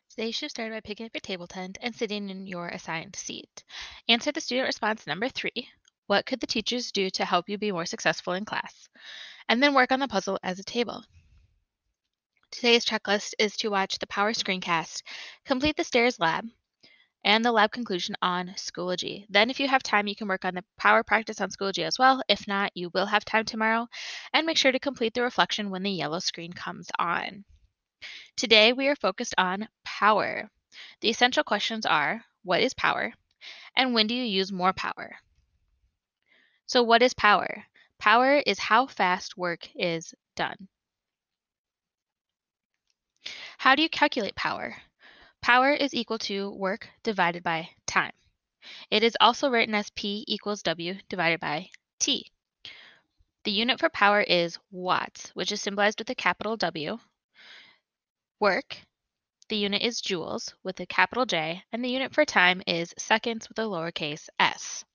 Today, you should start by picking up your table tent and sitting in your assigned seat. Answer the student response number 3. What could the teachers do to help you be more successful in class? And then work on the puzzle as a table. Today's checklist is to watch the Power screencast, complete the STAIRS lab, and the lab conclusion on Schoology. Then if you have time, you can work on the Power practice on Schoology as well. If not, you will have time tomorrow. And make sure to complete the reflection when the yellow screen comes on. Today, we are focused on power. The essential questions are, what is power? And when do you use more power? So what is power? Power is how fast work is done. How do you calculate power? Power is equal to work divided by time. It is also written as P equals W divided by T. The unit for power is watts, which is symbolized with a capital W. Work, the unit is joules with a capital J, and the unit for time is seconds with a lowercase s.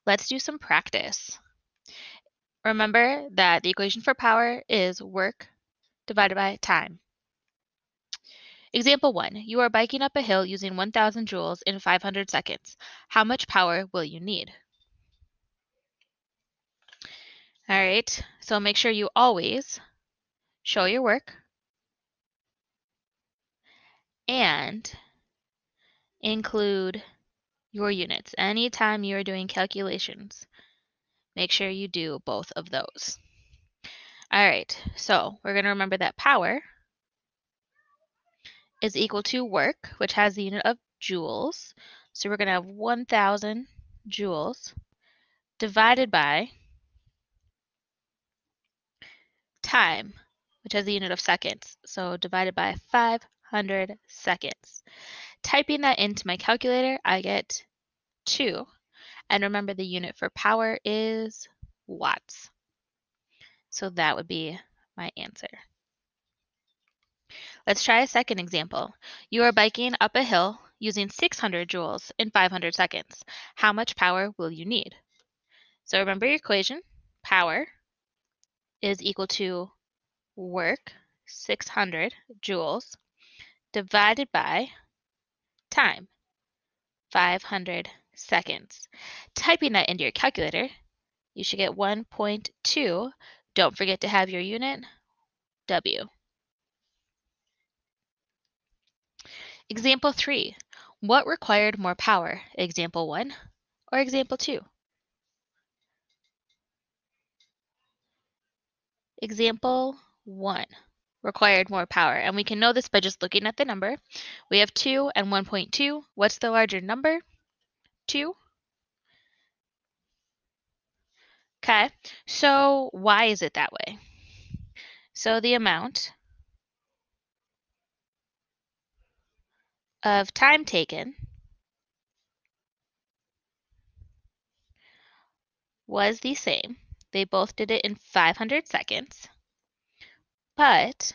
Let's do some practice. Remember that the equation for power is work divided by time. Example 1. You are biking up a hill using 1,000 joules in 500 seconds. How much power will you need? All right, so make sure you always show your work and include your units. Anytime you are doing calculations, make sure you do both of those. All right, so we're going to remember that power is equal to work, which has the unit of joules. So we're going to have 1,000 joules divided by time, which has the unit of seconds. So divided by 500 seconds. Typing that into my calculator, I get 2. And remember the unit for power is watts. So that would be my answer. Let's try a second example. You are biking up a hill using 600 joules in 500 seconds. How much power will you need? So remember your equation. Power is equal to work, 600 joules, divided by time, 500 seconds. Typing that into your calculator, you should get 1.2. Don't forget to have your unit, W. Example 3. What required more power? Example 1 or example 2? Example 1 required more power, and we can know this by just looking at the number. We have 2 and 1.2. What's the larger number? 2. Okay, so why is it that way? So the amount of time taken was the same. They both did it in 500 seconds, but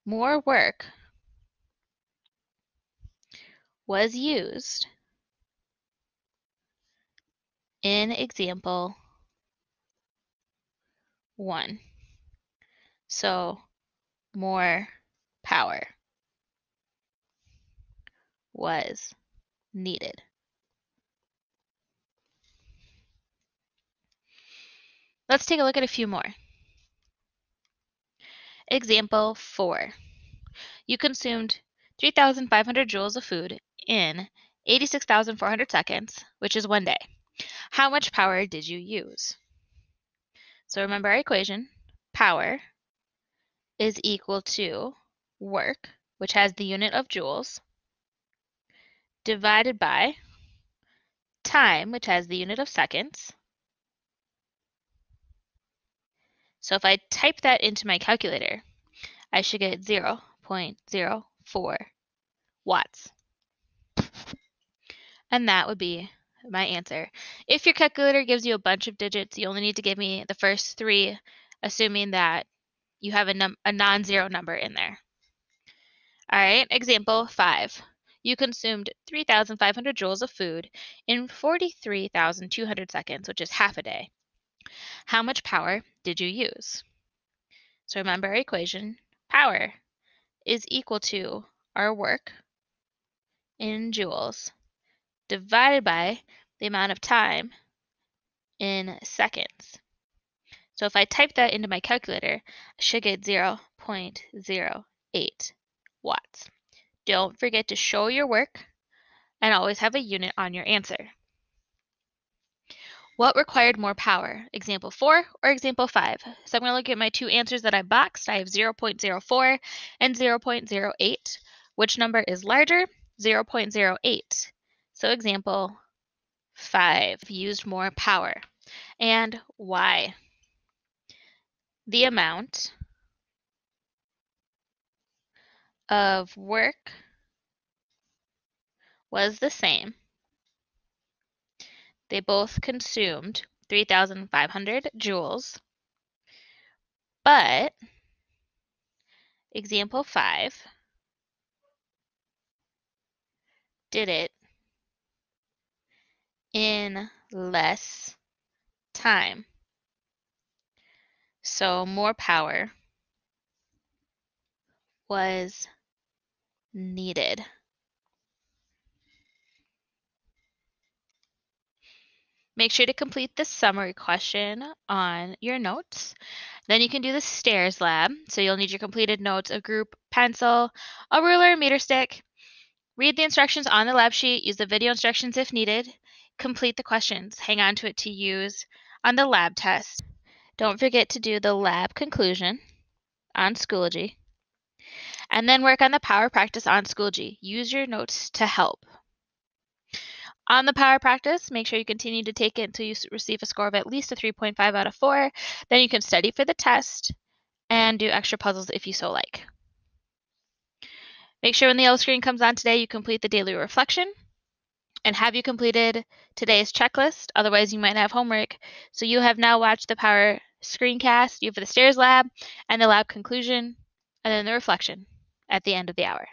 more work was used in example 1. So more power was needed. Let's take a look at a few more. Example 4. You consumed 3,500 joules of food in 86,400 seconds, which is 1 day. How much power did you use? So remember our equation. Power is equal to work, which has the unit of joules, divided by time, which has the unit of seconds. So if I type that into my calculator, I should get 0.04 watts. And that would be my answer. If your calculator gives you a bunch of digits, you only need to give me the first 3, assuming that you have a non-zero number in there. All right, example 5. You consumed 3,500 joules of food in 43,200 seconds, which is half a day. How much power did you use? So remember our equation. Power is equal to our work in joules divided by the amount of time in seconds. So if I type that into my calculator, I should get 0.08 watts. Don't forget to show your work and always have a unit on your answer. What required more power? Example 4 or example 5? So I'm going to look at my two answers that I boxed. I have 0.04 and 0.08. Which number is larger? 0.08. So example 5 used more power. And why? The amount of work was the same. They both consumed 3,500 joules, but example 5 did it in less time. So more power was needed. Make sure to complete the summary question on your notes. Then you can do the STAIRS lab. So you'll need your completed notes, a group pencil, a ruler, meter stick. Read the instructions on the lab sheet. Use the video instructions if needed. Complete the questions. Hang on to it to use on the lab test. Don't forget to do the lab conclusion on Schoology. And then work on the power practice on Schoology. Use your notes to help. On the power practice, make sure you continue to take it until you receive a score of at least a 3.5 out of 4. Then you can study for the test and do extra puzzles if you so like. Make sure when the yellow screen comes on today, you complete the daily reflection. And have you completed today's checklist? Otherwise, you might have homework. So you have now watched the power screencast. You have the STAIRS lab and the lab conclusion, and then the reflection at the end of the hour.